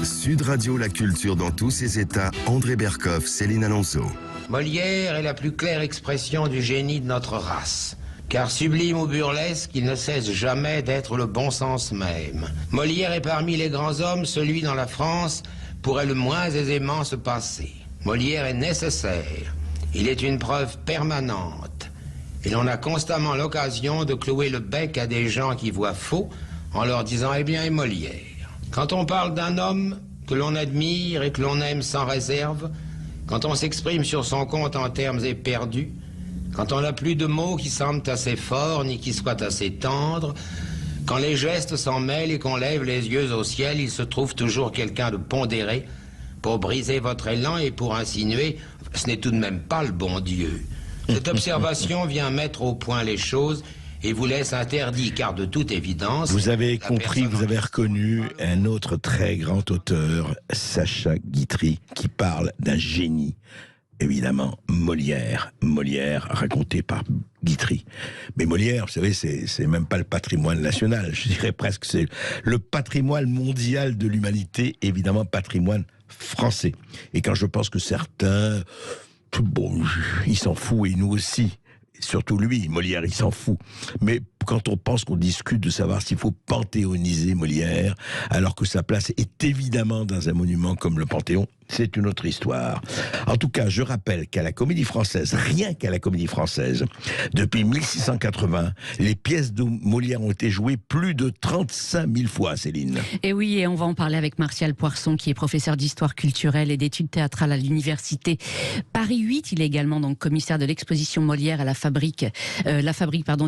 Sud Radio, la culture dans tous ses états. André Berkoff, Céline Alonso. Molière est la plus claire expression du génie de notre race. Car sublime ou burlesque, il ne cesse jamais d'être le bon sens même. Molière est parmi les grands hommes celui dans la France pourrait le moins aisément se passer. Molière est nécessaire. Il est une preuve permanente. Et l'on a constamment l'occasion de clouer le bec à des gens qui voient faux en leur disant « Eh bien, et Molière ?» Quand on parle d'un homme que l'on admire et que l'on aime sans réserve, quand on s'exprime sur son compte en termes éperdus, quand on n'a plus de mots qui semblent assez forts ni qui soient assez tendres, quand les gestes s'en mêlent et qu'on lève les yeux au ciel, il se trouve toujours quelqu'un de pondéré pour briser votre élan et pour insinuer « ce n'est tout de même pas le bon Dieu ». Cette observation vient mettre au point les choses et vous laisse interdit, car de toute évidence... Vous avez compris, vous avez reconnu un autre très grand auteur, Sacha Guitry, qui parle d'un génie. Évidemment, Molière. Molière, raconté par Guitry. Mais Molière, vous savez, c'est même pas le patrimoine national. Je dirais presque c'est le patrimoine mondial de l'humanité, évidemment patrimoine français. Et quand je pense que certains... Bon, il s'en fout, et nous aussi. Surtout lui, Molière, il s'en fout. Mais quand on pense qu'on discute de savoir s'il faut panthéoniser Molière, alors que sa place est évidemment dans un monument comme le Panthéon, c'est une autre histoire. En tout cas, je rappelle qu'à la Comédie Française, rien qu'à la Comédie Française, depuis 1680, les pièces de Molière ont été jouées plus de 35 000 fois, Céline. Et oui, et on va en parler avec Martial Poirson, qui est professeur d'histoire culturelle et d'études théâtrales à l'université Paris 8. Il est également donc commissaire de l'exposition Molière à la fabrique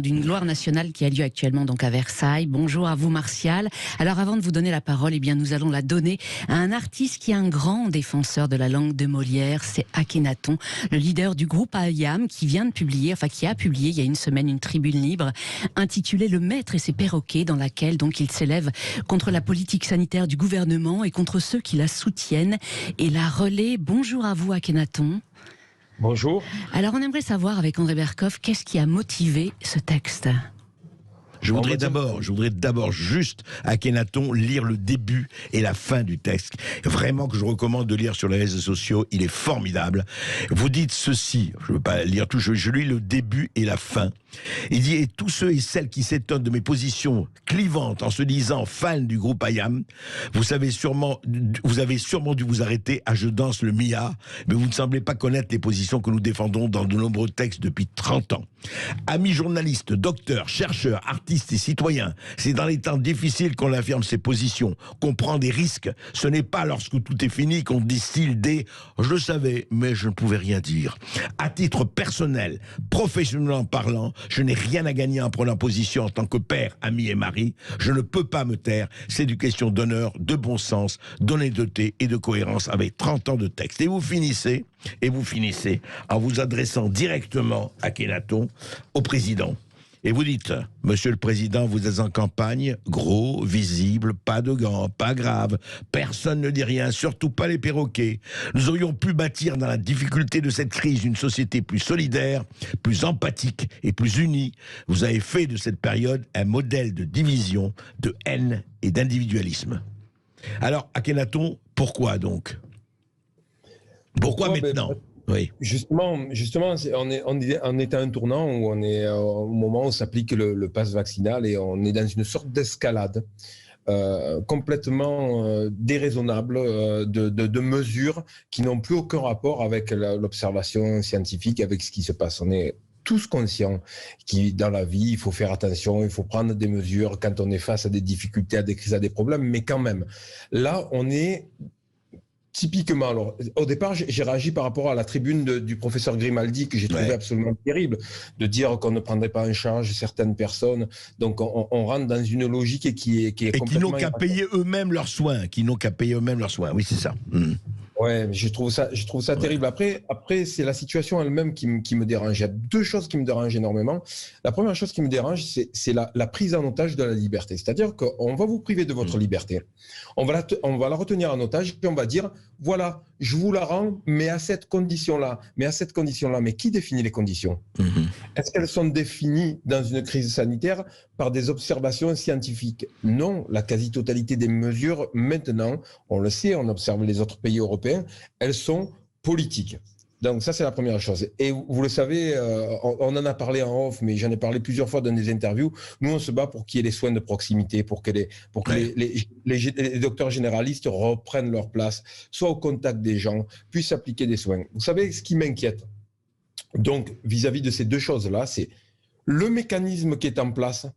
d'une gloire nationale qui a lieu actuellement donc à Versailles. Bonjour à vous, Martial. Alors, avant de vous donner la parole, eh bien, nous allons la donner à un artiste qui est un grand défenseur de la langue de Molière, c'est Akhenaton, le leader du groupe Ayam, qui a publié il y a une semaine une tribune libre intitulée Le Maître et ses perroquets, dans laquelle donc il s'élève contre la politique sanitaire du gouvernement et contre ceux qui la soutiennent et la relaient. Bonjour à vous, Akhenaton. Bonjour. Alors, on aimerait savoir avec André Berkoff, qu'est-ce qui a motivé ce texte ? Je voudrais d'abord juste, Akhenaton, lire le début et la fin du texte. Vraiment que je recommande de lire sur les réseaux sociaux, il est formidable. Vous dites ceci, je ne veux pas lire tout, je lis le début et la fin. Il dit « Et tous ceux et celles qui s'étonnent de mes positions clivantes en se disant fans du groupe Ayam, vous avez sûrement dû vous arrêter à Je danse le Mia, mais vous ne semblez pas connaître les positions que nous défendons dans de nombreux textes depuis 30 ans. Amis journalistes, docteurs, chercheurs, artistes et citoyens, c'est dans les temps difficiles qu'on affirme ses positions, qu'on prend des risques. Ce n'est pas lorsque tout est fini qu'on distille des « je le savais, mais je ne pouvais rien dire ». À titre personnel, professionnellement parlant, je n'ai rien à gagner en prenant position en tant que père, ami et mari. Je ne peux pas me taire. C'est une question d'honneur, de bon sens, d'honnêteté et de cohérence avec 30 ans de texte. Et vous finissez en vous adressant directement à Akhenaton, au président. Et vous dites, Monsieur le Président, vous êtes en campagne, gros, visible, pas de gants, pas grave, personne ne dit rien, surtout pas les perroquets. Nous aurions pu bâtir dans la difficulté de cette crise une société plus solidaire, plus empathique et plus unie. Vous avez fait de cette période un modèle de division, de haine et d'individualisme. Alors, Akhenaton, pourquoi donc ? Pourquoi maintenant ? Oui. Justement, on est à un tournant où on est au moment où s'applique le pass vaccinal et on est dans une sorte d'escalade complètement déraisonnable de mesures qui n'ont plus aucun rapport avec l'observation scientifique, avec ce qui se passe. On est tous conscients que dans la vie, il faut faire attention, il faut prendre des mesures quand on est face à des difficultés, à des crises, à des problèmes, mais quand même, là, on est... Typiquement, alors, au départ, j'ai réagi par rapport à la tribune du professeur Grimaldi, que j'ai trouvé absolument terrible, de dire qu'on ne prendrait pas en charge certaines personnes. Donc, on rentre dans une logique qui est complètement... Et qui n'ont qu'à payer eux-mêmes leurs soins. Oui, c'est ça. Ouais, mais je trouve ça terrible. Après, c'est la situation elle-même qui me dérange. Il y a deux choses qui me dérangent énormément. La première chose qui me dérange, c'est la prise en otage de la liberté. C'est-à-dire qu'on va vous priver de votre liberté. On va la retenir en otage et on va dire, voilà, je vous la rends, mais à cette condition-là. Mais qui définit les conditions? Est-ce qu'elles sont définies dans une crise sanitaire par des observations scientifiques? Non, la quasi-totalité des mesures, maintenant, on le sait, on observe les autres pays européens, elles sont politiques. Donc ça, c'est la première chose. Et vous le savez, on en a parlé en off, mais j'en ai parlé plusieurs fois dans des interviews. Nous, on se bat pour qu'il y ait les soins de proximité, pour que les docteurs généralistes reprennent leur place, soient au contact des gens, puissent appliquer des soins. Vous savez, ce qui m'inquiète, donc, vis-à-vis de ces deux choses-là, c'est le mécanisme qui est en place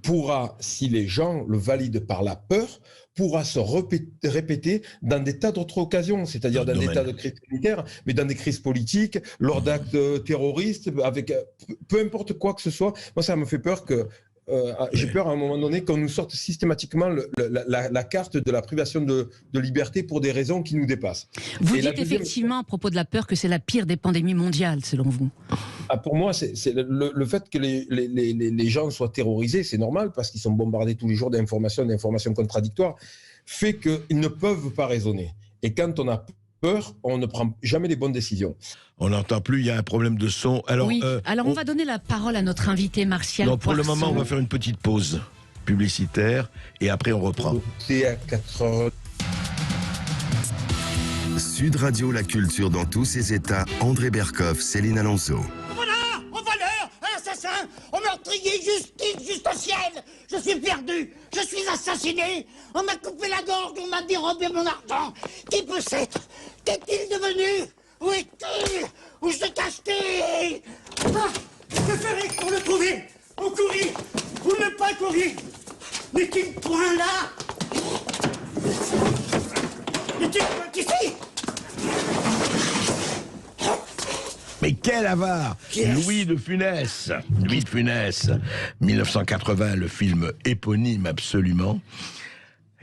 pourra, si les gens le valident par la peur, pourra se répéter dans des tas d'autres occasions, c'est-à-dire dans des tas de crises sanitaires, mais dans des crises politiques, lors d'actes terroristes, avec peu importe quoi que ce soit. Moi, ça me fait peur que j'ai peur à un moment donné qu'on nous sorte systématiquement la carte de la privation de liberté pour des raisons qui nous dépassent. Vous dites effectivement à propos de la peur que c'est la pire des pandémies mondiales, selon vous. Pour moi, c'est le fait que les gens soient terrorisés, c'est normal parce qu'ils sont bombardés tous les jours d'informations contradictoires, fait qu'ils ne peuvent pas raisonner. Et quand on a peur, on ne prend jamais les bonnes décisions. On n'entend plus, il y a un problème de son. Alors, oui, on va donner la parole à notre invité Martial Poirson. Pour le moment, on va faire une petite pause publicitaire et après on reprend. C'est à 4h. Sud Radio, la culture dans tous ses états. André Berkoff, Céline Alonso. Voilà, un voleur, un assassin, un meurtrier, justice, juste au ciel. Je suis perdu, je suis assassiné. On m'a coupé la gorge, on m'a dérobé mon argent. Qui peut s'être? Qu'est-il devenu? Où est-il? Où se cache-t-il? Que ferais-je pour le trouver? On courir ou ne pas courir? N'est-il point là? N'est-il point ici? Mais quel avare! Louis de Funès, 1980, le film éponyme absolument.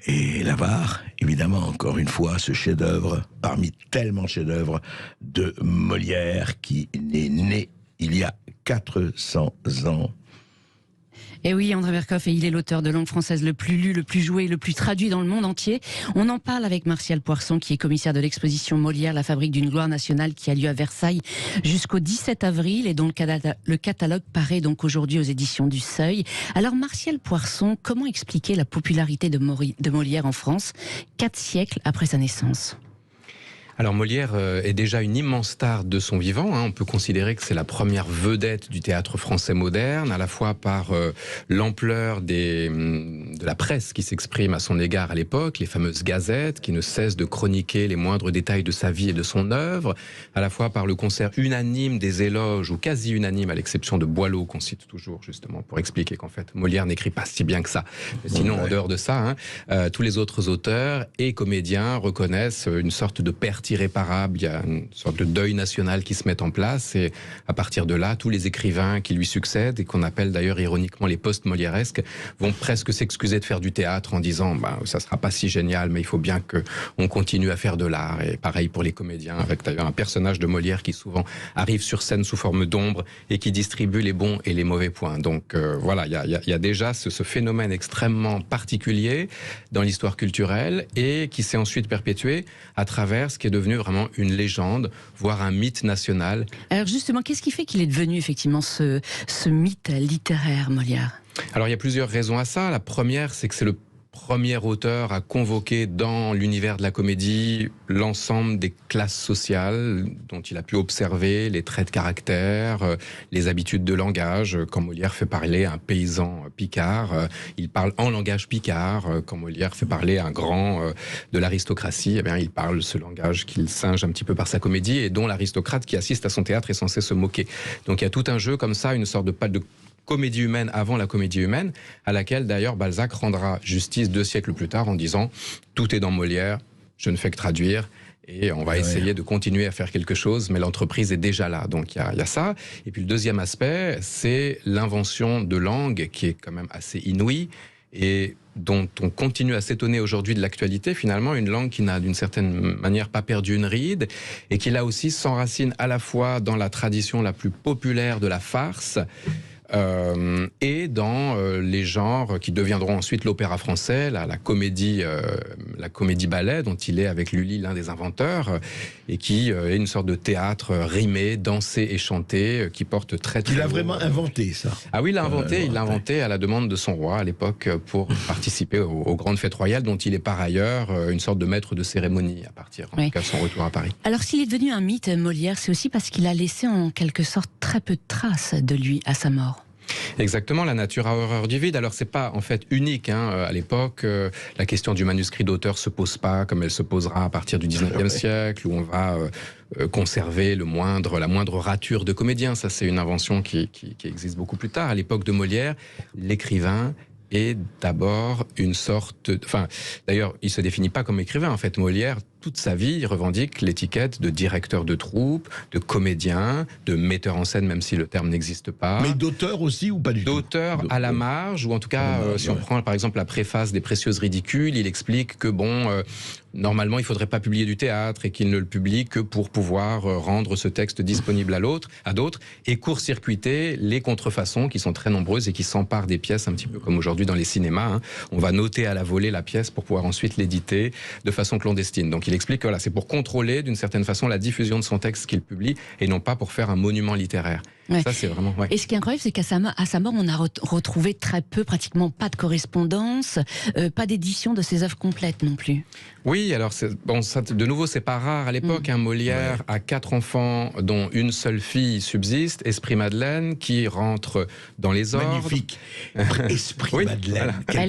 Et l'avare, évidemment, encore une fois, ce chef-d'œuvre, parmi tellement de chefs-d'œuvre de Molière, qui est né il y a 400 ans. Et oui, André Berkoff, et il est l'auteur de langue française le plus lu, le plus joué, le plus traduit dans le monde entier. On en parle avec Martial Poirson, qui est commissaire de l'exposition Molière, la fabrique d'une gloire nationale, qui a lieu à Versailles jusqu'au 17 avril, et dont le catalogue paraît donc aujourd'hui aux éditions du Seuil. Alors, Martial Poirson, comment expliquer la popularité de Molière en France, 4 siècles après sa naissance ? Alors Molière est déjà une immense star de son vivant. On peut considérer que c'est la première vedette du théâtre français moderne, à la fois par l'ampleur de la presse qui s'exprime à son égard à l'époque, les fameuses gazettes qui ne cessent de chroniquer les moindres détails de sa vie et de son œuvre, à la fois par le concert unanime des éloges, ou quasi unanime à l'exception de Boileau, qu'on cite toujours justement pour expliquer qu'en fait Molière n'écrit pas si bien que ça. Mais sinon, en dehors de ça, tous les autres auteurs et comédiens reconnaissent une sorte de perte irréparable, il y a une sorte de deuil national qui se met en place, et à partir de là, tous les écrivains qui lui succèdent, et qu'on appelle d'ailleurs ironiquement les post-molièresques, vont presque s'excuser de faire du théâtre en disant ça sera pas si génial, mais il faut bien qu'on continue à faire de l'art. Et pareil pour les comédiens, avec d'ailleurs un personnage de Molière qui souvent arrive sur scène sous forme d'ombre et qui distribue les bons et les mauvais points. Donc voilà, il y a déjà ce phénomène extrêmement particulier dans l'histoire culturelle, et qui s'est ensuite perpétué à travers ce qui est devenu vraiment une légende, voire un mythe national. Alors justement, qu'est-ce qui fait qu'il est devenu effectivement ce mythe littéraire, Molière ? Alors il y a plusieurs raisons à ça. La première, c'est que c'est le premier auteur à convoquer dans l'univers de la comédie l'ensemble des classes sociales dont il a pu observer les traits de caractère, les habitudes de langage. Quand Molière fait parler un paysan picard, il parle en langage picard. Quand Molière fait parler un grand de l'aristocratie, il parle ce langage qu'il singe un petit peu par sa comédie, et dont l'aristocrate qui assiste à son théâtre est censé se moquer. Donc il y a tout un jeu comme ça, une sorte de comédie humaine avant la comédie humaine, à laquelle d'ailleurs Balzac rendra justice 2 siècles plus tard en disant « Tout est dans Molière, je ne fais que traduire ». Et on va essayer de continuer à faire quelque chose, mais l'entreprise est déjà là. Donc il y a ça. Et puis le deuxième aspect, c'est l'invention de langues qui est quand même assez inouïe, et dont on continue à s'étonner aujourd'hui de l'actualité, finalement, une langue qui n'a d'une certaine manière pas perdu une ride, et qui là aussi s'enracine à la fois dans la tradition la plus populaire de la farce, et dans les genres qui deviendront ensuite l'opéra français, la comédie ballet, dont il est avec Lully l'un des inventeurs, et qui est une sorte de théâtre rimé, dansé et chanté, qui porte très Il a vraiment inventé ça. Ah oui, il l'a inventé à la demande de son roi à l'époque pour participer aux grandes fêtes royales, dont il est par ailleurs une sorte de maître de cérémonie à partir en tout cas de son retour à Paris. Alors s'il est devenu un mythe, Molière, c'est aussi parce qu'il a laissé en quelque sorte très peu de traces de lui à sa mort. Exactement, la nature a horreur du vide. Alors c'est pas en fait unique, hein. À l'époque, la question du manuscrit d'auteur se pose pas comme elle se posera à partir du 19e siècle, où on va conserver la moindre rature de comédien. Ça, c'est une invention qui existe beaucoup plus tard. À l'époque de Molière, l'écrivain est d'abord une sorte... Enfin, d'ailleurs, il se définit pas comme écrivain. En fait, Molière, toute sa vie, il revendique l'étiquette de directeur de troupe, de comédien, de metteur en scène, même si le terme n'existe pas. Mais d'auteur aussi ou pas du tout? D'auteur à la marge, ou en tout cas, si on prend par exemple la préface des Précieuses ridicules, il explique que normalement, il ne faudrait pas publier du théâtre et qu'il ne le publie que pour pouvoir rendre ce texte disponible à d'autres et court-circuiter les contrefaçons qui sont très nombreuses et qui s'emparent des pièces un petit peu comme aujourd'hui dans les cinémas. Hein. On va noter à la volée la pièce pour pouvoir ensuite l'éditer de façon clandestine. Donc il explique que c'est pour contrôler d'une certaine façon la diffusion de son texte qu'il publie et non pas pour faire un monument littéraire. Ouais. Ça, c'est vraiment... Ouais. Et ce qui est incroyable, c'est qu'à sa mort, on a retrouvé très peu, pratiquement pas de correspondance, pas d'édition de ses œuvres complètes non plus. Oui, alors ça, de nouveau, c'est pas rare à l'époque. Molière a 4 enfants, dont une seule fille subsiste, Esprit Madeleine, qui rentre dans les ordres. Magnifique. Esprit Madeleine. Voilà.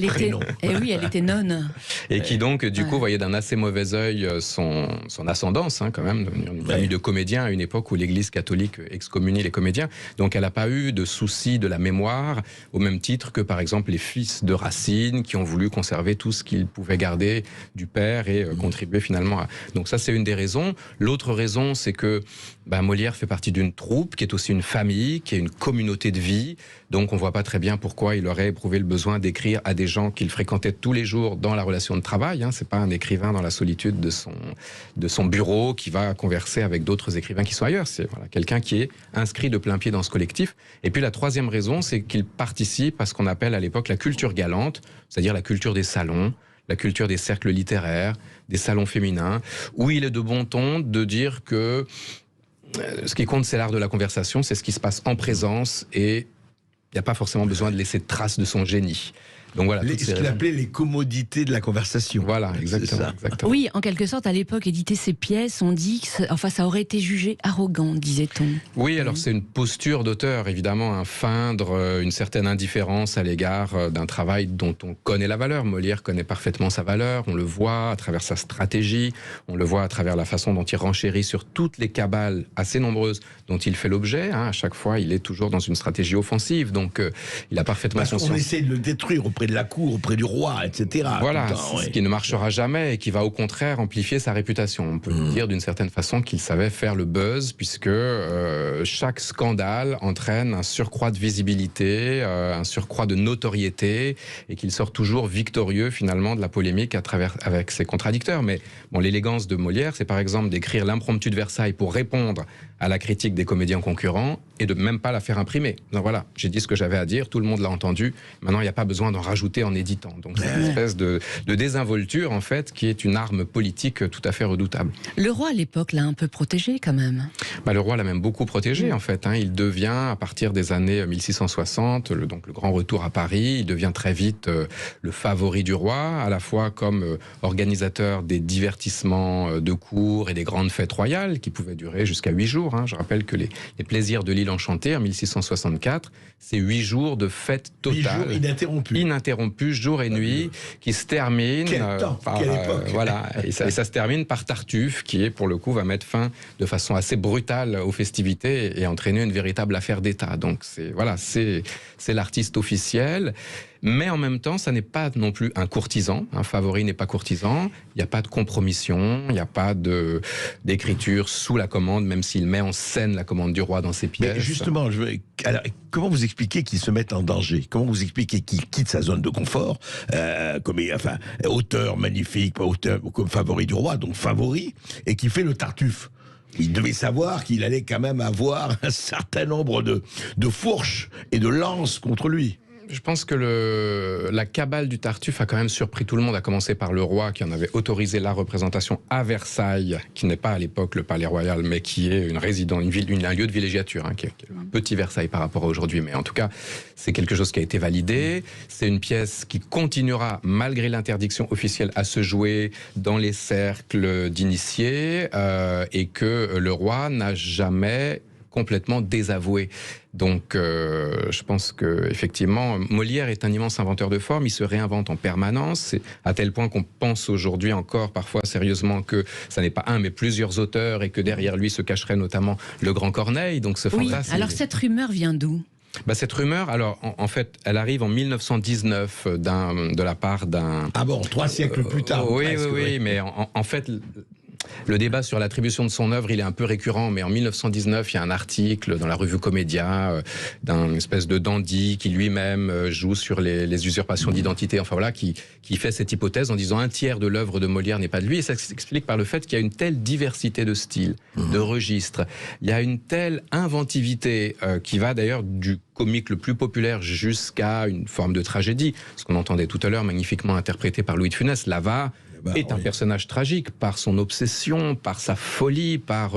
Elle était nonne. Et qui donc, du coup, voyait d'un assez mauvais œil son ascendance, quand même, une famille de comédiens à une époque où l'Église catholique excommunie les comédiens. Donc elle n'a pas eu de souci de la mémoire, au même titre que par exemple les fils de Racine, qui ont voulu conserver tout ce qu'ils pouvaient garder du père et contribuer finalement à... Donc ça, c'est une des raisons. L'autre raison, c'est que Molière fait partie d'une troupe, qui est aussi une famille, qui est une communauté de vie. Donc on ne voit pas très bien pourquoi il aurait éprouvé le besoin d'écrire à des gens qu'il fréquentait tous les jours dans la relation de travail. C'est pas un écrivain dans la solitude de son bureau qui va converser avec d'autres écrivains qui sont ailleurs. C'est quelqu'un qui est inscrit de plein pied dans ce collectif. Et puis la troisième raison, c'est qu'il participe à ce qu'on appelle à l'époque la culture galante, c'est-à-dire la culture des salons, la culture des cercles littéraires, des salons féminins, où il est de bon ton de dire que ce qui compte, c'est l'art de la conversation, c'est ce qui se passe en présence, et il n'y a pas forcément besoin de laisser de traces de son génie. Donc voilà, ce qu'il appelait les commodités de la conversation. Voilà, exactement. Oui, en quelque sorte, à l'époque, éditer ces pièces, on dit que ça aurait été jugé arrogant, disait-on. Oui, alors c'est une posture d'auteur, évidemment, feindre une certaine indifférence à l'égard d'un travail dont on connaît la valeur. Molière connaît parfaitement sa valeur, on le voit à travers sa stratégie, on le voit à travers la façon dont il renchérit sur toutes les cabales assez nombreuses dont il fait l'objet. À chaque fois, il est toujours dans une stratégie offensive, donc il a parfaitement conscience. On essaie de le détruire auprès de la cour, auprès du roi, etc. Voilà, ce qui ne marchera jamais et qui va au contraire amplifier sa réputation. On peut dire d'une certaine façon qu'il savait faire le buzz, puisque chaque scandale entraîne un surcroît de visibilité, un surcroît de notoriété, et qu'il sort toujours victorieux finalement de la polémique avec ses contradicteurs. Mais l'élégance de Molière, c'est par exemple d'écrire l'impromptu de Versailles pour répondre à la critique des comédiens concurrents et de même pas la faire imprimer. Donc voilà, j'ai dit ce que j'avais à dire, tout le monde l'a entendu, maintenant il n'y a pas besoin d'en rajouter en éditant. Donc c'est une espèce de désinvolture en fait qui est une arme politique tout à fait redoutable. Le roi à l'époque l'a un peu protégé quand même. Le roi l'a même beaucoup protégé en fait. Il devient à partir des années 1660, donc le grand retour à Paris, il devient très vite le favori du roi, à la fois comme organisateur des divertissements de cour et des grandes fêtes royales qui pouvaient durer jusqu'à 8 jours. Je rappelle que les plaisirs de l'île enchantée en 1664, c'est 8 jours de fête totale. 8 jours ininterrompus, jour et nuit, qui se terminent quelle époque. Voilà, et ça se termine par Tartuffe, qui est pour le coup va mettre fin de façon assez brutale aux festivités et entraîner une véritable affaire d'État. Donc c'est l'artiste officiel. Mais en même temps, ça n'est pas non plus un courtisan. Un Favori n'est pas courtisan. Il n'y a pas de compromission, il n'y a pas d'écriture sous la commande, même s'il met en scène la commande du roi dans ses pièces. Mais justement, alors, comment vous expliquez qu'il se mette en danger? Comment vous expliquez qu'il quitte sa zone de confort, auteur magnifique, auteur comme Favori du roi, donc Favori, et qui fait le Tartuffe? Il devait savoir qu'il allait quand même avoir un certain nombre de fourches et de lances contre lui. Je pense que la cabale du Tartuffe a quand même surpris tout le monde, à commencer par le roi qui en avait autorisé la représentation à Versailles, qui n'est pas à l'époque le palais royal, mais qui est un lieu de villégiature, qui est un petit Versailles par rapport à aujourd'hui. Mais en tout cas, c'est quelque chose qui a été validé. C'est une pièce qui continuera, malgré l'interdiction officielle, à se jouer dans les cercles d'initiés, et que le roi n'a jamais complètement désavoué. Donc, je pense que effectivement, Molière est un immense inventeur de forme. Il se réinvente en permanence, à tel point qu'on pense aujourd'hui encore parfois sérieusement que ça n'est pas un, mais plusieurs auteurs, et que derrière lui se cacherait notamment le grand Corneille. Donc, ce fantasme. Alors, cette rumeur vient d'où? Cette rumeur, alors en fait, elle arrive en 1919 de la part d'un... Ah bon, 3 siècles plus tard. Oui, mais en fait... Le débat sur l'attribution de son œuvre, il est un peu récurrent, mais en 1919, il y a un article dans la revue Comédia d'un espèce de dandy qui lui-même joue sur les usurpations d'identité, enfin voilà, qui fait cette hypothèse en disant un tiers de l'œuvre de Molière n'est pas de lui, et ça s'explique par le fait qu'il y a une telle diversité de styles, de registres, il y a une telle inventivité qui va d'ailleurs du comique le plus populaire jusqu'à une forme de tragédie, ce qu'on entendait tout à l'heure magnifiquement interprété par Louis de Funès. Lava est un personnage tragique par son obsession, par sa folie, par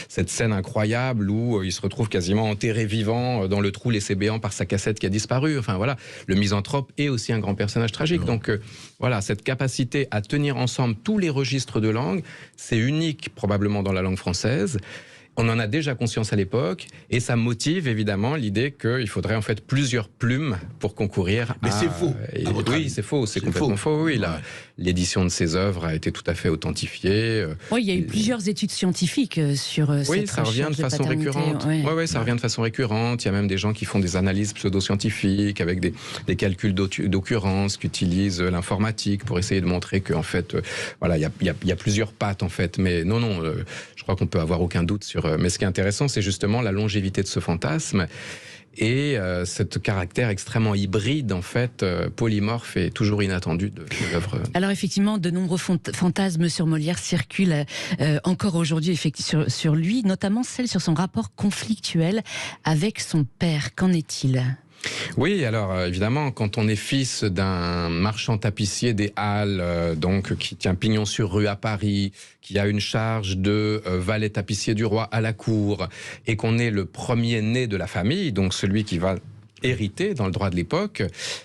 cette scène incroyable où il se retrouve quasiment enterré vivant dans le trou laissé béant par sa cassette qui a disparu. Enfin voilà, le misanthrope est aussi un grand personnage tragique. Donc voilà, cette capacité à tenir ensemble tous les registres de langue, c'est unique probablement dans la langue française. On en a déjà conscience à l'époque, et ça motive évidemment l'idée qu'il faudrait en fait plusieurs plumes pour concourir. Mais c'est faux. Oui, c'est faux, c'est complètement faux. Oui, l'édition de ses œuvres a été tout à fait authentifiée. Oui, il y a eu plusieurs études scientifiques sur cette Oui, ça revient de façon récurrente. Oui, ça revient de façon récurrente. Il y a même des gens qui font des analyses pseudo-scientifiques avec des calculs d'occurrence, qui utilisent l'informatique pour essayer de montrer qu'en fait, voilà, il y a plusieurs pattes en fait. Mais non, je crois qu'on peut avoir aucun doute sur. Mais ce qui est intéressant, c'est justement la longévité de ce fantasme et ce caractère extrêmement hybride, en fait, polymorphe et toujours inattendu de l'œuvre. Alors effectivement, de nombreux fantasmes sur Molière circulent encore aujourd'hui sur lui, notamment celle sur son rapport conflictuel avec son père. Qu'en est-il ? Oui, alors évidemment, quand on est fils d'un marchand tapissier des Halles, donc qui tient pignon sur rue à Paris, qui a une charge de valet tapissier du roi à la cour, et qu'on est le premier né de la famille, donc celui qui va hérité dans le droit de l'époque,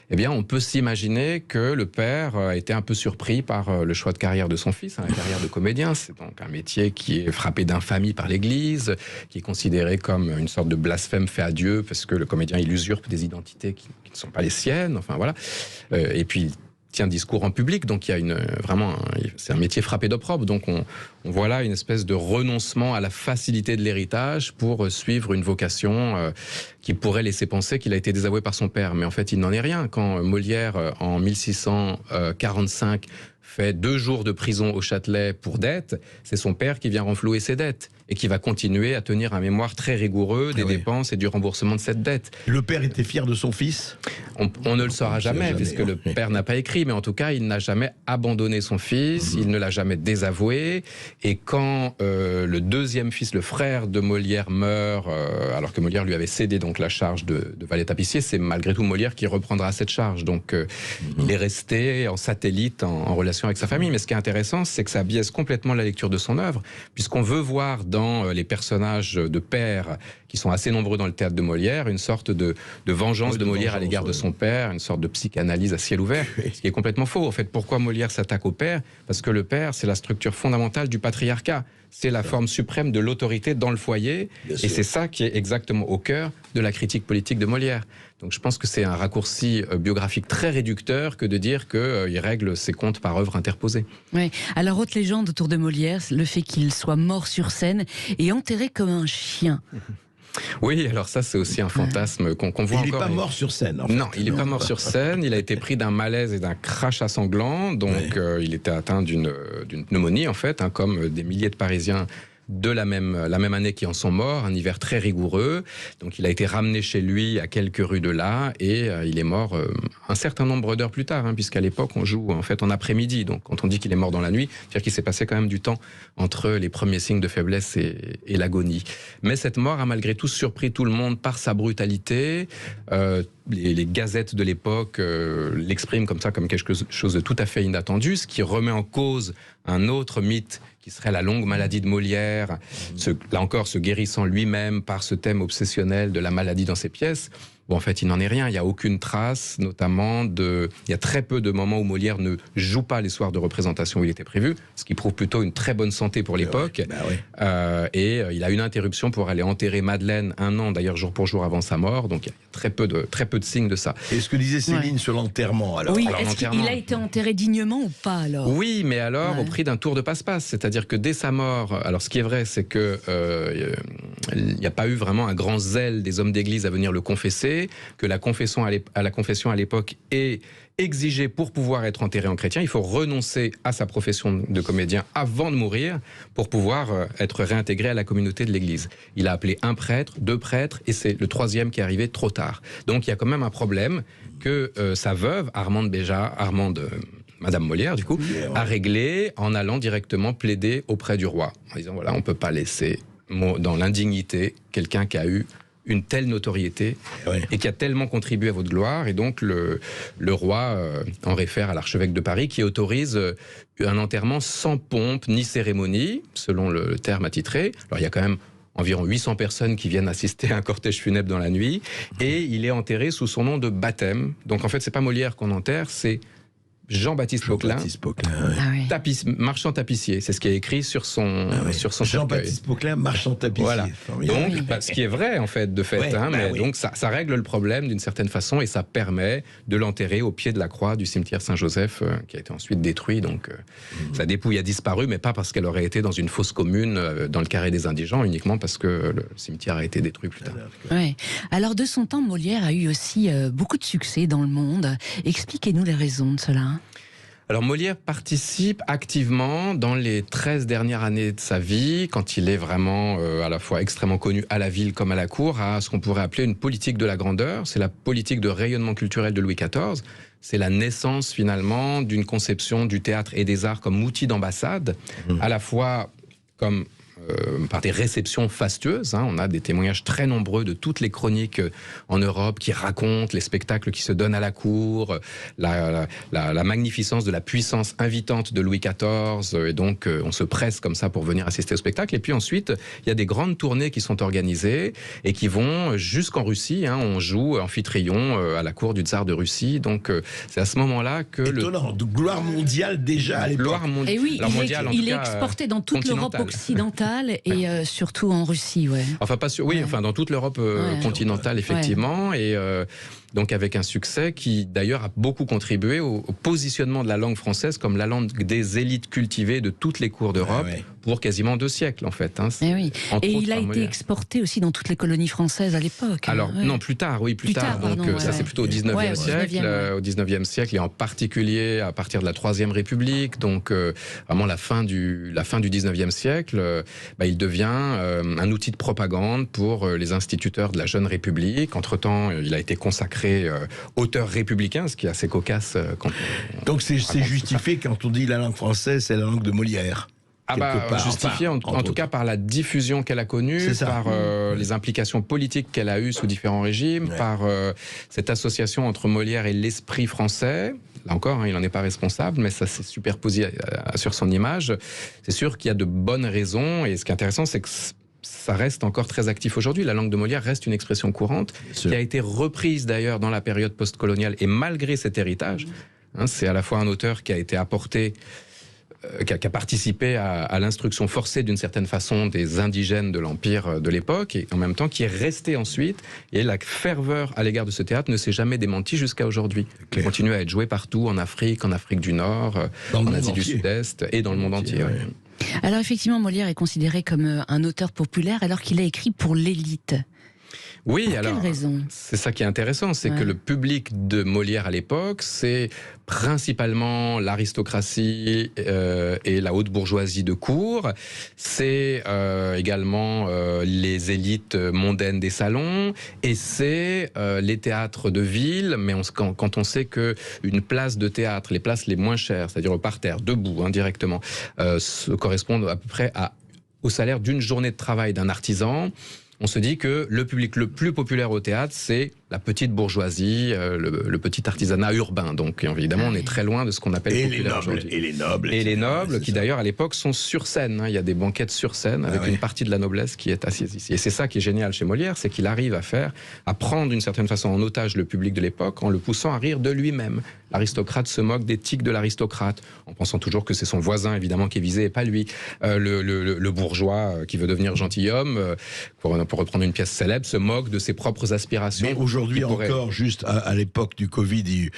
eh bien, on peut s'imaginer que le père a été un peu surpris par le choix de carrière de son fils, la carrière de comédien. C'est donc un métier qui est frappé d'infamie par l'Église, qui est considéré comme une sorte de blasphème fait à Dieu, parce que le comédien, il usurpe des identités qui ne sont pas les siennes, enfin voilà. Et puis, tient discours en public, donc il y a c'est un métier frappé d'opprobre, donc on voit là une espèce de renoncement à la facilité de l'héritage pour suivre une vocation qui pourrait laisser penser qu'il a été désavoué par son père, mais en fait il n'en est rien. Quand Molière en 1645 fait 2 jours de prison au Châtelet pour dette, c'est son père qui vient renflouer ses dettes et qui va continuer à tenir un mémoire très rigoureux des dépenses et du remboursement de cette dette. Le père était fier de son fils ? On ne le saura jamais, puisque le père n'a pas écrit, mais en tout cas, il n'a jamais abandonné son fils, il ne l'a jamais désavoué, et quand le deuxième fils, le frère de Molière, meurt, alors que Molière lui avait cédé donc la charge de valet tapissier, c'est malgré tout Molière qui reprendra cette charge, donc il est resté en satellite, en relation avec sa famille. Mais ce qui est intéressant, c'est que ça biaise complètement la lecture de son œuvre, puisqu'on veut voir dans les personnages de père, qui sont assez nombreux dans le théâtre de Molière, une sorte de vengeance de Molière à l'égard de son père, une sorte de psychanalyse à ciel ouvert, ce qui est complètement faux. En fait, pourquoi Molière s'attaque au père ? Parce que le père, c'est la structure fondamentale du patriarcat. C'est la forme suprême de l'autorité dans le foyer, et c'est ça qui est exactement au cœur de la critique politique de Molière. Donc je pense que c'est un raccourci biographique très réducteur que de dire qu'il règle ses comptes par œuvre interposée. Oui. Alors, autre légende autour de Molière, le fait qu'il soit mort sur scène et enterré comme un chien. Oui, alors ça c'est aussi un fantasme qu'on voit encore. Il n'est pas mort sur scène. En fait. Non, il n'est pas mort sur scène. Il a été pris d'un malaise et d'un crachat sanglant. Donc il était atteint d'une pneumonie en fait, comme des milliers de Parisiens de la même année qui en sont morts, un hiver très rigoureux. Donc il a été ramené chez lui à quelques rues de là et il est mort un certain nombre d'heures plus tard, puisqu'à l'époque on joue en fait en après-midi. Donc quand on dit qu'il est mort dans la nuit, c'est-à-dire qu'il s'est passé quand même du temps entre les premiers signes de faiblesse et l'agonie. Mais cette mort a malgré tout surpris tout le monde par sa brutalité. Les gazettes de l'époque l'expriment comme ça, comme quelque chose de tout à fait inattendu, ce qui remet en cause un autre mythe qui serait la longue maladie de Molière, là encore se guérissant lui-même par ce thème obsessionnel de la maladie dans ses pièces. Bon, en fait, il n'en est rien. Il n'y a aucune trace, notamment il y a très peu de moments où Molière ne joue pas les soirs de représentation où il était prévu, ce qui prouve plutôt une très bonne santé pour l'époque. Et il a une interruption pour aller enterrer Madeleine 1 an, d'ailleurs jour pour jour avant sa mort. Donc il y a très peu de signes de ça. Et ce que disait Céline sur l'enterrement, alors. Oui, est-ce qu'il a été enterré dignement ou pas alors? Oui, mais alors au prix d'un tour de passe-passe. C'est-à-dire que dès sa mort, alors ce qui est vrai, c'est que il n'y a pas eu vraiment un grand zèle des hommes d'église à venir le confesser, que la confession à l'époque est exigée pour pouvoir être enterré en chrétien. Il faut renoncer à sa profession de comédien avant de mourir pour pouvoir être réintégré à la communauté de l'église. Il a appelé 1 prêtre, 2 prêtres et c'est le 3e qui est arrivé trop tard. Donc il y a quand même un problème que sa veuve, Armande Madame Molière, du coup, a réglé en allant directement plaider auprès du roi, en disant voilà, on ne peut pas laisser dans l'indignité quelqu'un qui a eu une telle notoriété et qui a tellement contribué à votre gloire. Et donc le roi en réfère à l'archevêque de Paris qui autorise un enterrement sans pompe ni cérémonie, selon le terme attitré. Alors il y a quand même environ 800 personnes qui viennent assister à un cortège funèbre dans la nuit, et il est enterré sous son nom de baptême. Donc en fait, c'est pas Molière qu'on enterre, c'est Jean-Baptiste Poquelin, marchand tapissier. C'est ce qui est écrit sur son cercueil. Jean-Baptiste Poquelin, marchand tapissier. Voilà. Donc, ce qui est vrai en fait, de fait. Donc ça règle le problème d'une certaine façon et ça permet de l'enterrer au pied de la croix du cimetière Saint-Joseph, qui a été ensuite détruit. Donc sa dépouille a disparu, mais pas parce qu'elle aurait été dans une fosse commune dans le carré des indigents, uniquement parce que le cimetière a été détruit plus tard. Ouais. Alors de son temps, Molière a eu aussi beaucoup de succès dans le monde. Expliquez-nous les raisons de cela. Alors Molière participe activement dans les 13 dernières années de sa vie, quand il est vraiment à la fois extrêmement connu à la ville comme à la cour, à ce qu'on pourrait appeler une politique de la grandeur. C'est la politique de rayonnement culturel de Louis XIV. C'est la naissance finalement d'une conception du théâtre et des arts comme outil d'ambassade, à la fois comme par des réceptions fastueuses. On a des témoignages très nombreux de toutes les chroniques en Europe qui racontent les spectacles qui se donnent à la cour, la magnificence de la puissance invitante de Louis XIV, et donc on se presse comme ça pour venir assister au spectacle. Et puis ensuite, il y a des grandes tournées qui sont organisées et qui vont jusqu'en Russie. On joue Amphitryon à la cour du tsar de Russie. Donc c'est à ce moment-là que étonnant, de gloire mondiale déjà à l'époque. Et oui, il est exporté dans toute l'Europe occidentale et surtout en Russie, Enfin pas sûr, enfin dans toute l'Europe continentale effectivement, et donc avec un succès qui d'ailleurs a beaucoup contribué au positionnement de la langue française comme la langue des élites cultivées de toutes les cours d'Europe pour quasiment 2 siècles en fait. Et il a été exporté aussi dans toutes les colonies françaises à l'époque. Alors non, plus tard. Donc ça c'est plutôt au 19e siècle. Au 19e siècle et en particulier à partir de la Troisième République, donc vraiment la fin du 19e siècle, il devient un outil de propagande pour les instituteurs de la jeune République. Entre-temps, il a été consacré auteur républicain, ce qui est assez cocasse. Donc c'est justifié quand on dit la langue française, c'est la langue de Molière. Justifié en tout cas par la diffusion qu'elle a connue, par les implications politiques qu'elle a eues sous différents régimes, par cette association entre Molière et l'esprit français. Là encore, il n'en est pas responsable, mais ça s'est superposé sur son image. C'est sûr qu'il y a de bonnes raisons, et ce qui est intéressant, c'est que ça reste encore très actif aujourd'hui. La langue de Molière reste une expression courante, qui a été reprise d'ailleurs dans la période postcoloniale, et malgré cet héritage, c'est à la fois un auteur qui a été apporté, qui a participé à l'instruction forcée d'une certaine façon des indigènes de l'Empire de l'époque, et en même temps qui est resté ensuite, et la ferveur à l'égard de ce théâtre ne s'est jamais démentie jusqu'à aujourd'hui. Il continue à être joué partout, en Afrique du Nord, en Asie du Sud-Est et dans le monde entier. Alors effectivement, Molière est considéré comme un auteur populaire alors qu'il a écrit pour l'élite. Oui, pour alors, quelle raison ? c'est ça qui est intéressant, c'est que le public de Molière à l'époque, c'est principalement l'aristocratie et la haute bourgeoisie de cour. C'est également les élites mondaines des salons, et c'est les théâtres de ville. Mais quand on sait que une place de théâtre, les places les moins chères, c'est-à-dire au parterre, debout, directement, correspondent à peu près au salaire d'une journée de travail d'un artisan, on se dit que le public le plus populaire au théâtre, c'est la petite bourgeoisie, le petit artisanat urbain. Donc évidemment, on est très loin de ce qu'on appelle populaire aujourd'hui. Et les nobles. Et les nobles, qui ça. d'ailleurs à l'époque sont sur scène. Il y a des banquettes sur scène avec une partie de la noblesse qui est assise ici. Et c'est ça qui est génial chez Molière, c'est qu'il arrive à prendre d'une certaine façon en otage le public de l'époque en le poussant à rire de lui-même. L'aristocrate se moque des tics de l'aristocrate, en pensant toujours que c'est son voisin évidemment qui est visé et pas lui. Le bourgeois qui veut devenir gentilhomme, pour reprendre une pièce célèbre, se moque de ses propres aspirations. Mais aujourd'hui encore, juste à l'époque du Covid,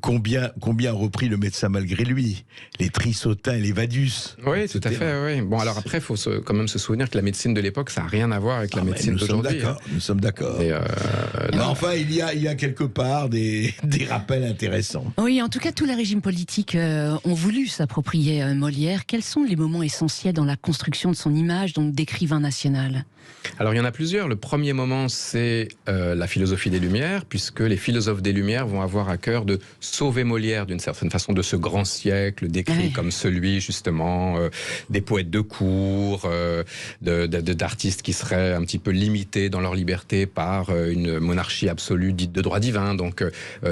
combien a repris le médecin malgré lui? Les Trissotins et les Vadus. Oui, tout à fait. Oui. Bon, alors après, il faut quand même se souvenir que la médecine de l'époque, ça n'a rien à voir avec la médecine d'aujourd'hui. Nous sommes d'accord. Mais enfin, il y a quelque part des rappels intéressants. Oui, en tout cas, tous les régimes politiques ont voulu s'approprier Molière. Quels sont les moments essentiels dans la construction de son image, donc d'écrivain national ? Alors, il y en a plusieurs. Le premier moment, c'est la philosophie des Lumières, puisque les philosophes des Lumières vont avoir à cœur de sauver Molière, d'une certaine façon, de ce grand siècle décrit comme celui, justement, des poètes de cour, d'artistes qui seraient un petit peu limités dans leur liberté par une monarchie absolue dite de droit divin. Donc,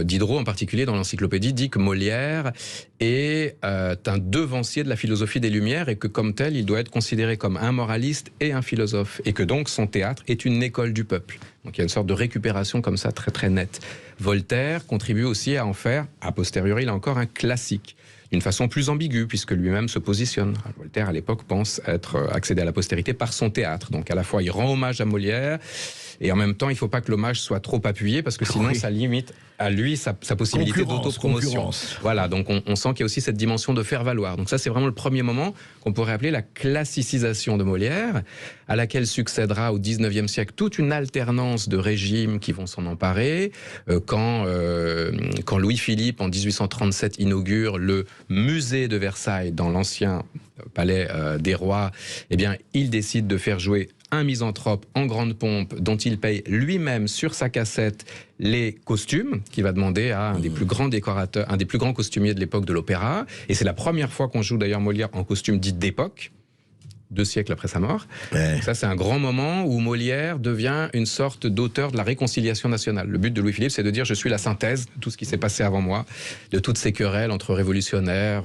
Diderot, en particulier, dans l'encyclopédie, dit que Molière est un devancier de la philosophie des Lumières et que, comme tel, il doit être considéré comme un moraliste et un philosophe. Et que donc, son théâtre est une école du peuple. Donc il y a une sorte de récupération comme ça très très nette. Voltaire contribue aussi à en faire, a posteriori là encore, un classique, d'une façon plus ambiguë puisque lui-même se positionne. Voltaire à l'époque pense être accédé à la postérité par son théâtre. Donc à la fois il rend hommage à Molière et en même temps il ne faut pas que l'hommage soit trop appuyé parce que sinon ça limite à lui sa possibilité d'autopromotion. Voilà, donc on sent qu'il y a aussi cette dimension de faire valoir. Donc ça c'est vraiment le premier moment qu'on pourrait appeler la classicisation de Molière, à laquelle succédera au 19e siècle toute une alternance de régimes qui vont s'en emparer. Quand Louis-Philippe en 1837 inaugure le musée de Versailles dans l'ancien palais des rois, eh bien il décide de faire jouer un misanthrope en grande pompe dont il paye lui-même sur sa cassette les costumes, qu'il va demander à un des plus grands décorateurs, un des plus grands costumiers de l'époque de l'opéra. Et c'est la première fois qu'on joue d'ailleurs Molière en costume dit d'époque, 2 siècles après sa mort. Donc ça, c'est un grand moment où Molière devient une sorte d'auteur de la réconciliation nationale. Le but de Louis-Philippe, c'est de dire « je suis la synthèse de tout ce qui s'est passé avant moi, de toutes ces querelles entre révolutionnaires,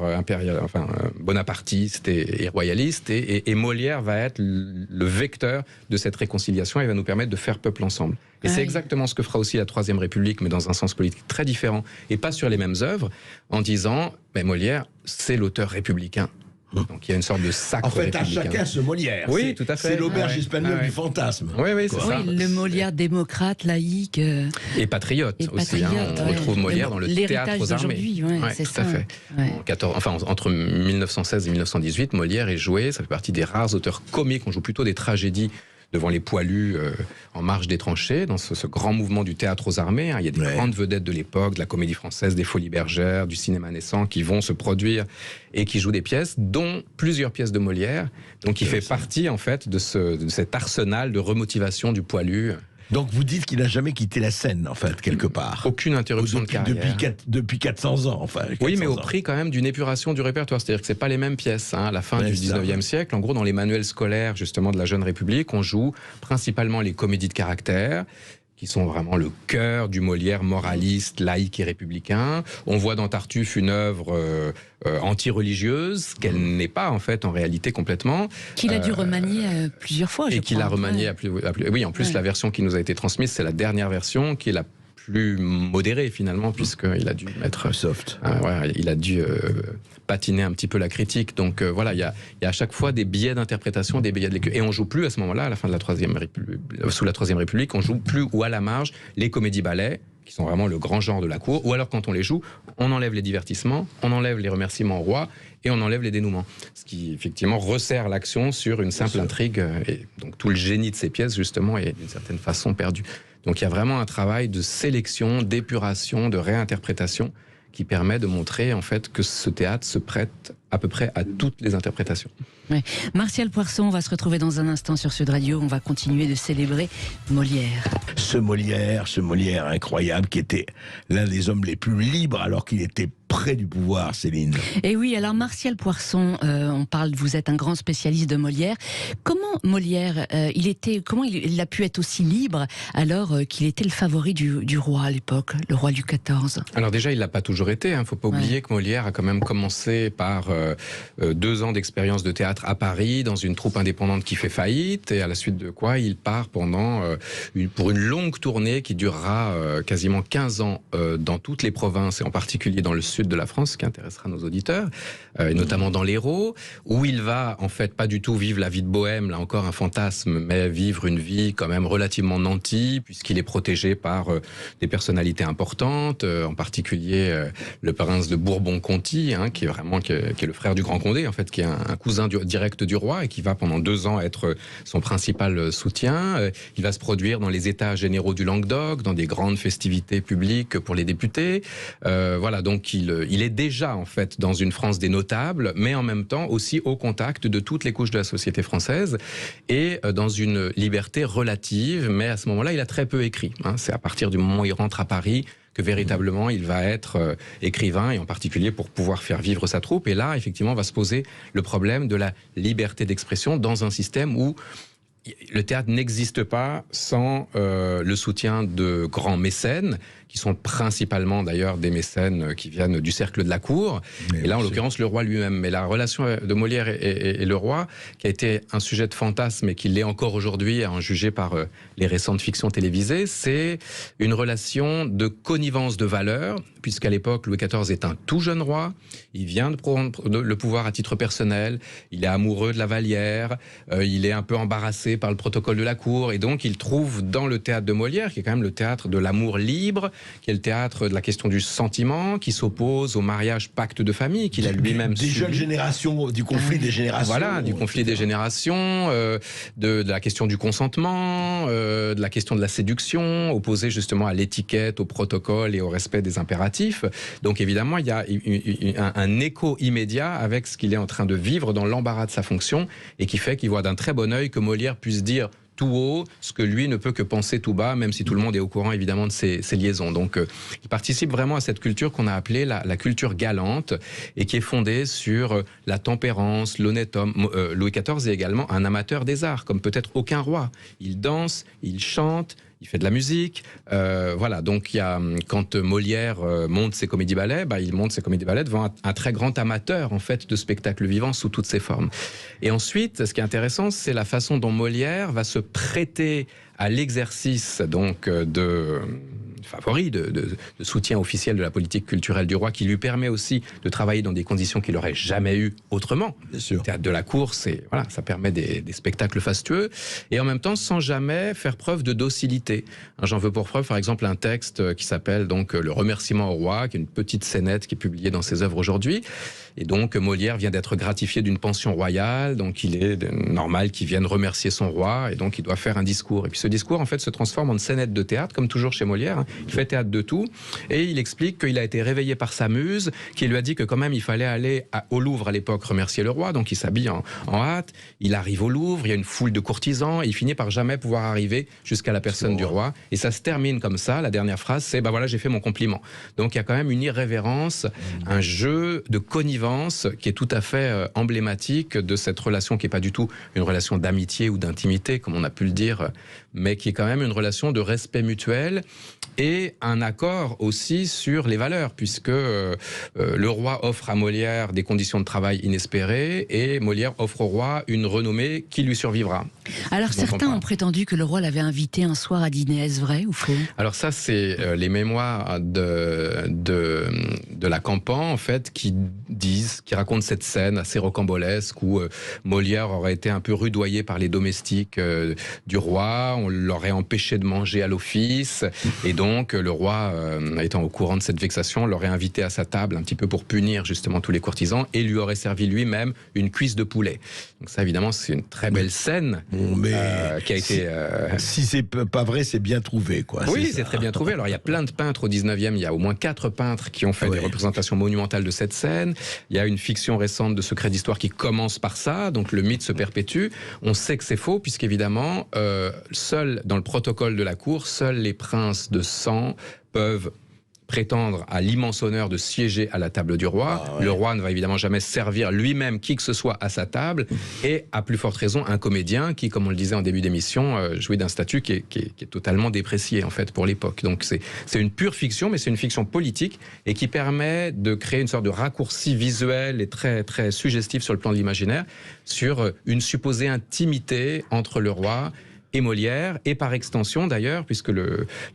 bonapartistes et royalistes ». Et Molière va être le vecteur de cette réconciliation et va nous permettre de faire peuple ensemble. Et c'est exactement ce que fera aussi la Troisième République, mais dans un sens politique très différent, et pas sur les mêmes œuvres, en disant « Molière, c'est l'auteur républicain ». Donc il y a une sorte de sacre républicain. En fait, à chacun ce Molière. Oui, tout à fait. C'est l'auberge espagnole du fantasme. Oui, c'est ça. Le Molière démocrate, laïque. Et patriote aussi. On retrouve Molière dans le théâtre aux armées. C'est tout à fait. Entre 1916 et 1918, Molière est joué. Ça fait partie des rares auteurs comiques. On joue plutôt des tragédies devant les poilus en marge des tranchées, dans ce grand mouvement du théâtre aux armées. Il y a des grandes vedettes de l'époque, de la comédie française, des Folies Bergères, du cinéma naissant, qui vont se produire et qui jouent des pièces, dont plusieurs pièces de Molière. Donc il fait partie en fait de cet arsenal de remotivation du poilu. Donc vous dites qu'il n'a jamais quitté la scène, en fait, quelque part. Aucune interruption de carrière. Depuis 400 ans, enfin. Oui, mais au prix quand même d'une épuration du répertoire. C'est-à-dire que c'est pas les mêmes pièces. À la fin du 19e siècle, en gros, dans les manuels scolaires justement de la Jeune République, on joue principalement les comédies de caractère, qui sont vraiment le cœur du Molière moraliste, laïque et républicain. On voit dans Tartuffe une œuvre anti-religieuse, qu'elle n'est pas en fait en réalité complètement. Qu'il a dû remanier plusieurs fois, je crois. Et qu'il a remanié à plus... Oui, en plus la version qui nous a été transmise, c'est la dernière version, qui est la plus modéré finalement, puisqu'il a dû mettre soft. Il a dû patiner un petit peu la critique. Donc voilà, il y a à chaque fois des biais d'interprétation, des biais de lecture. Et on joue plus à ce moment-là, à la fin de la Troisième République, sous la Troisième République, on joue plus ou à la marge les comédies-ballets, qui sont vraiment le grand genre de la cour, ou alors quand on les joue, on enlève les divertissements, on enlève les remerciements au roi, et on enlève les dénouements. Ce qui, effectivement, resserre l'action sur une simple intrigue. Et donc, tout le génie de ces pièces, justement, est d'une certaine façon perdu. Donc, il y a vraiment un travail de sélection, d'épuration, de réinterprétation qui permet de montrer, en fait, que ce théâtre se prête à peu près à toutes les interprétations. Ouais. Martial Poirson, on va se retrouver dans un instant sur Sud Radio. On va continuer de célébrer Molière. Ce Molière incroyable qui était l'un des hommes les plus libres alors qu'il était près du pouvoir, Céline. Et oui, alors Martial Poirson, vous êtes un grand spécialiste de Molière. Comment Molière, il a pu être aussi libre alors qu'il était le favori du roi à l'époque, le roi Louis XIV? Alors déjà, il l'a pas toujours été. Faut pas oublier que Molière a quand même commencé par 2 ans d'expérience de théâtre à Paris, dans une troupe indépendante qui fait faillite, et à la suite de quoi il part pour une longue tournée qui durera quasiment 15 ans dans toutes les provinces, et en particulier dans le sud de la France, ce qui intéressera nos auditeurs, et notamment dans l'Hérault, où il va en fait pas du tout vivre la vie de bohème, là encore un fantasme, mais vivre une vie quand même relativement nantie, puisqu'il est protégé par des personnalités importantes, en particulier le prince de Bourbon-Conti, qui est le frère du Grand Condé, en fait, qui est un cousin direct du roi, et qui va pendant 2 ans être son principal soutien. Il va se produire dans les états généraux du Languedoc, dans des grandes festivités publiques pour les députés. Voilà, donc il est déjà en fait dans une France des notables, mais en même temps aussi au contact de toutes les couches de la société française, et dans une liberté relative. Mais à ce moment-là, il a très peu écrit. C'est à partir du moment où il rentre à Paris que véritablement il va être écrivain, et en particulier pour pouvoir faire vivre sa troupe. Et là, effectivement, va se poser le problème de la liberté d'expression dans un système où le théâtre n'existe pas sans le soutien de grands mécènes, qui sont principalement d'ailleurs des mécènes qui viennent du cercle de la cour, et là en l'occurrence le roi lui-même. Mais la relation de Molière et le roi, qui a été un sujet de fantasme et qui l'est encore aujourd'hui, à en juger par les récentes fictions télévisées, c'est une relation de connivence de valeurs, puisqu'à l'époque Louis XIV est un tout jeune roi, il vient de prendre le pouvoir à titre personnel, il est amoureux de la Vallière, il est un peu embarrassé par le protocole de la cour, et donc il trouve dans le théâtre de Molière, qui est quand même le théâtre de l'amour libre, qui est le théâtre de la question du sentiment, qui s'oppose au mariage pacte de famille, qu'il a lui-même des jeunes générations, du conflit des générations. Voilà, du conflit des générations, de la question du consentement, de la question de la séduction, opposée justement à l'étiquette, au protocole et au respect des impératifs. Donc évidemment, il y a un écho immédiat avec ce qu'il est en train de vivre dans l'embarras de sa fonction, et qui fait qu'il voit d'un très bon œil que Molière puisse dire tout haut ce que lui ne peut que penser tout bas, même si tout le monde est au courant évidemment de ces liaisons. Donc il participe vraiment à cette culture qu'on a appelée la culture galante, et qui est fondée sur la tempérance, l'honnête homme. Louis XIV est également un amateur des arts, comme peut-être aucun roi. Il danse, il chante, il fait de la musique, voilà. Donc quand Molière monte ses comédies-ballets, il monte ses comédies-ballets devant un très grand amateur en fait de spectacle vivant sous toutes ses formes. Et ensuite, ce qui est intéressant, c'est la façon dont Molière va se prêter à l'exercice donc favori de soutien officiel de la politique culturelle du roi, qui lui permet aussi de travailler dans des conditions qu'il n'aurait jamais eues autrement. Bien sûr. Le théâtre de la cour, voilà, ça permet des spectacles fastueux, et en même temps sans jamais faire preuve de docilité. J'en veux pour preuve, par exemple, un texte qui s'appelle donc Le remerciement au roi, qui est une petite scénette qui est publiée dans ses œuvres aujourd'hui. Et donc Molière vient d'être gratifié d'une pension royale, donc il est normal qu'il vienne remercier son roi, et donc il doit faire un discours. Et puis ce discours en fait se transforme en scénette de théâtre, comme toujours chez Molière. Il fait théâtre de tout, et il explique qu'il a été réveillé par sa muse, qui lui a dit que quand même il fallait aller au Louvre à l'époque remercier le roi. Donc il s'habille en hâte, il arrive au Louvre, il y a une foule de courtisans, et il finit par jamais pouvoir arriver jusqu'à la personne du roi. Et ça se termine comme ça. La dernière phrase, c'est voilà, j'ai fait mon compliment. Donc il y a quand même une irrévérence, un jeu de connivence qui est tout à fait emblématique de cette relation, qui n'est pas du tout une relation d'amitié ou d'intimité, comme on a pu le dire, mais qui est quand même une relation de respect mutuel, et un accord aussi sur les valeurs, puisque le roi offre à Molière des conditions de travail inespérées, et Molière offre au roi une renommée qui lui survivra. Alors certains ont prétendu que le roi l'avait invité un soir à dîner. Est-ce vrai ou faux? Alors ça, c'est les mémoires de la Campan, en fait, qui racontent cette scène assez rocambolesque où Molière aurait été un peu rudoyé par les domestiques du roi. On l'aurait empêché de manger à l'office. Et donc, le roi, étant au courant de cette vexation, l'aurait invité à sa table un petit peu pour punir justement tous les courtisans et lui aurait servi lui-même une cuisse de poulet. Donc ça, évidemment, c'est une très belle scène qui a été... Si c'est pas vrai, c'est bien trouvé, quoi. Oui, c'est très bien trouvé. Alors, il y a plein de peintres au 19e. Il y a au moins 4 peintres qui ont fait des représentations monumentales de cette scène. Il y a une fiction récente de Secrets d'Histoire qui commence par ça. Donc, le mythe se perpétue. On sait que c'est faux, puisqu'évidemment, dans le protocole de la cour, seuls les princes de sang peuvent prétendre à l'immense honneur de siéger à la table du roi. Le roi ne va évidemment jamais servir lui-même qui que ce soit à sa table, et à plus forte raison un comédien qui, comme on le disait en début d'émission, jouit d'un statut qui est totalement déprécié en fait pour l'époque. Donc c'est une pure fiction, mais c'est une fiction politique et qui permet de créer une sorte de raccourci visuel et très, très suggestif sur le plan de l'imaginaire sur une supposée intimité entre le roi et Molière, et par extension d'ailleurs, puisque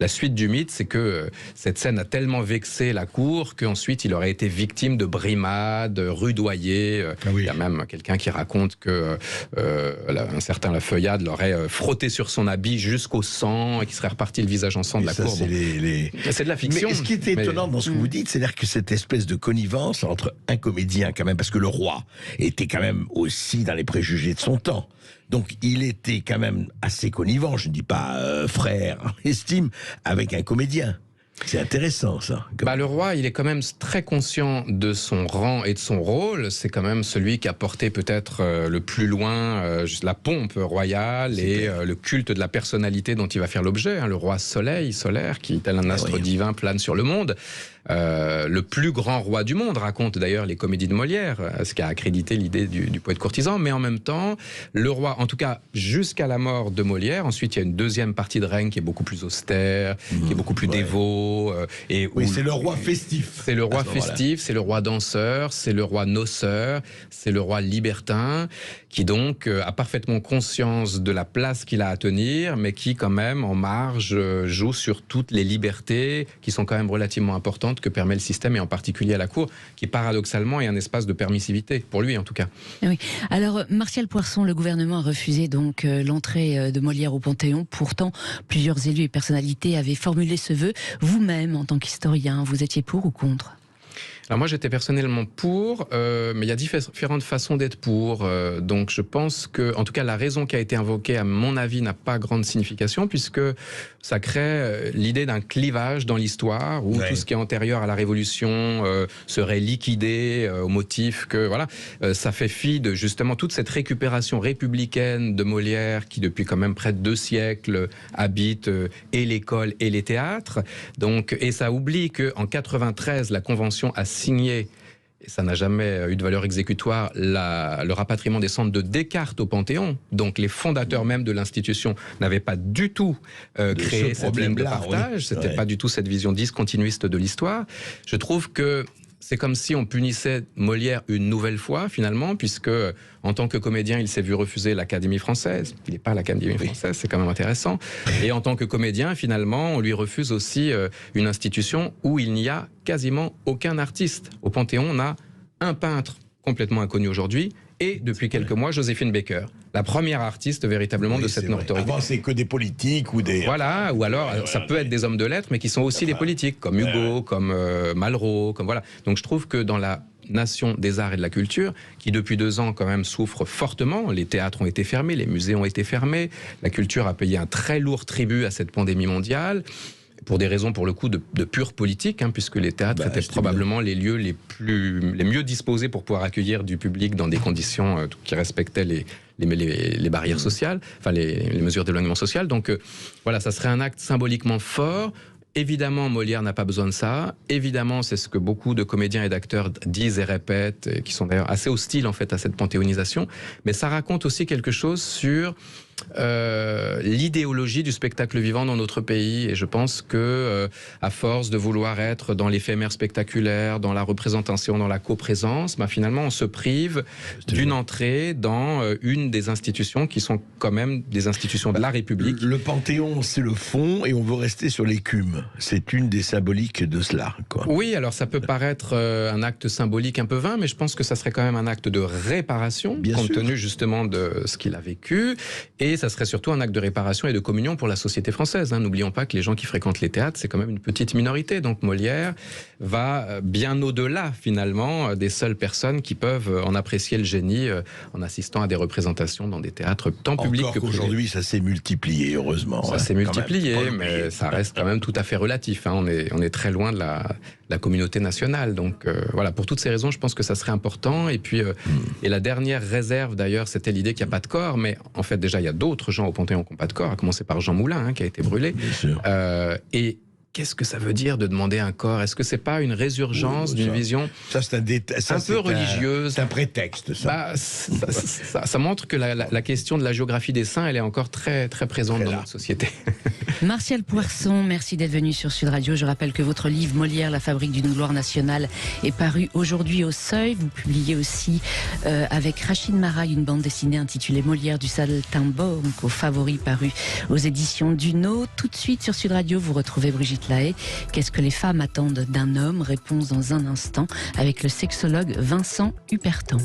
la suite du mythe, c'est que cette scène a tellement vexé la cour qu'ensuite il aurait été victime de brimades, rudoyé. Il y a même quelqu'un qui raconte que un certain La Feuillade l'aurait frotté sur son habit jusqu'au sang et qui serait reparti le visage en sang de la cour. C'est de la fiction. Mais ce qui est étonnant dans ce que vous dites, c'est-à-dire que cette espèce de connivence entre un comédien quand même, parce que le roi était quand même aussi dans les préjugés de son temps. Donc il était quand même assez connivent, je ne dis pas frère, estime, avec un comédien. C'est intéressant ça. Le roi, il est quand même très conscient de son rang et de son rôle. C'est quand même celui qui a porté peut-être le plus loin la pompe royale et le culte de la personnalité dont il va faire l'objet. Le roi solaire, qui tel un astre divin plane sur le monde. Le plus grand roi du monde, raconte d'ailleurs les comédies de Molière, ce qui a accrédité l'idée du poète courtisan, mais en même temps, le roi, en tout cas jusqu'à la mort de Molière, ensuite il y a une deuxième partie de règne qui est beaucoup plus austère, qui est beaucoup plus dévot. C'est le roi festif. C'est le roi festif, c'est le roi danseur, c'est le roi noceur, c'est le roi libertin, qui donc a parfaitement conscience de la place qu'il a à tenir, mais qui quand même, en marge, joue sur toutes les libertés qui sont quand même relativement importantes que permet le système, et en particulier à la cour, qui paradoxalement est un espace de permissivité, pour lui en tout cas. Oui. Alors, Martial Poirson, le gouvernement a refusé donc l'entrée de Molière au Panthéon. Pourtant, plusieurs élus et personnalités avaient formulé ce vœu. Vous-même, en tant qu'historien, vous étiez pour ou contre ? Alors moi j'étais personnellement pour, mais il y a différentes façons d'être pour. Donc je pense que, en tout cas, la raison qui a été invoquée, à mon avis, n'a pas grande signification, puisque ça crée l'idée d'un clivage dans l'histoire où tout ce qui est antérieur à la Révolution serait liquidé au motif que ça fait fi de justement toute cette récupération républicaine de Molière qui depuis quand même près de 2 siècles habite et l'école et les théâtres. Donc, et ça oublie que en 93 la Convention a signé, et ça n'a jamais eu de valeur exécutoire, le rapatriement des cendres de Descartes au Panthéon. Donc les fondateurs même de l'institution n'avaient pas du tout créé cette ligne de partage. C'était pas du tout cette vision discontinuiste de l'histoire. Je trouve que c'est comme si on punissait Molière une nouvelle fois, finalement, puisque, en tant que comédien, il s'est vu refuser l'Académie française. Il n'est pas à l'Académie française, c'est quand même intéressant. Et en tant que comédien, finalement, on lui refuse aussi une institution où il n'y a quasiment aucun artiste. Au Panthéon, on a un peintre complètement inconnu aujourd'hui, et depuis quelques mois, Joséphine Baker, la première artiste véritablement de cette notoriété. Avant, c'est que des politiques ou des... Voilà, ou alors ça peut être des hommes de lettres, mais qui sont aussi des politiques, comme Hugo, comme Malraux, comme voilà. Donc je trouve que dans la nation des arts et de la culture, qui depuis 2 ans quand même souffre fortement, les théâtres ont été fermés, les musées ont été fermés, la culture a payé un très lourd tribut à cette pandémie mondiale, pour des raisons, pour le coup, de pure politique, puisque les théâtres étaient probablement les lieux les mieux disposés pour pouvoir accueillir du public dans des conditions qui respectaient les barrières sociales, enfin les mesures d'éloignement social. Donc voilà, ça serait un acte symboliquement fort. Évidemment, Molière n'a pas besoin de ça. Évidemment, c'est ce que beaucoup de comédiens et d'acteurs disent et répètent, et qui sont d'ailleurs assez hostiles en fait à cette panthéonisation. Mais ça raconte aussi quelque chose sur l'idéologie du spectacle vivant dans notre pays. Et je pense que, à force de vouloir être dans l'éphémère spectaculaire, dans la représentation, dans la coprésence, finalement, on se prive d'une entrée dans une des institutions qui sont quand même des institutions de la République. Le Panthéon, c'est le fond, et on veut rester sur l'écume. C'est une des symboliques de cela, quoi. Oui, alors ça peut paraître un acte symbolique un peu vain, mais je pense que ça serait quand même un acte de réparation, compte tenu justement de ce qu'il a vécu. Et ça serait surtout un acte de réparation et de communion pour la société française. N'oublions pas que les gens qui fréquentent les théâtres, c'est quand même une petite minorité. Donc Molière va bien au-delà, finalement, des seules personnes qui peuvent en apprécier le génie en assistant à des représentations dans des théâtres tant publics que privés. Aujourd'hui, ça s'est multiplié, heureusement. Ça s'est multiplié, mais ça reste quand même tout à fait relatif. On est très loin de la communauté nationale. Donc voilà, pour toutes ces raisons, je pense que ça serait important. Et puis, et la dernière réserve, d'ailleurs, c'était l'idée qu'il n'y a pas de corps. Mais en fait, déjà, il y a d'autres gens au Panthéon qui n'ont pas de corps, à commencer par Jean Moulin, qui a été brûlé. Bien sûr. Et qu'est-ce que ça veut dire de demander un corps? Est-ce que c'est pas une résurgence d'une vision un peu religieuse? C'est un prétexte, ça. Ça montre que la question de la géographie des saints, elle est encore très, très présente dans notre société. Martial Poirson, merci d'être venu sur Sud Radio. Je rappelle que votre livre Molière, la fabrique d'une gloire nationale, est paru aujourd'hui au Seuil. Vous publiez aussi avec Rachid Maraille une bande dessinée intitulée Molière du Saltimbanque aux favoris, paru aux éditions Duno. Tout de suite sur Sud Radio, vous retrouvez Brigitte Lahaye. Qu'est-ce que les femmes attendent d'un homme? Réponse dans un instant avec le sexologue Vincent Hupertan.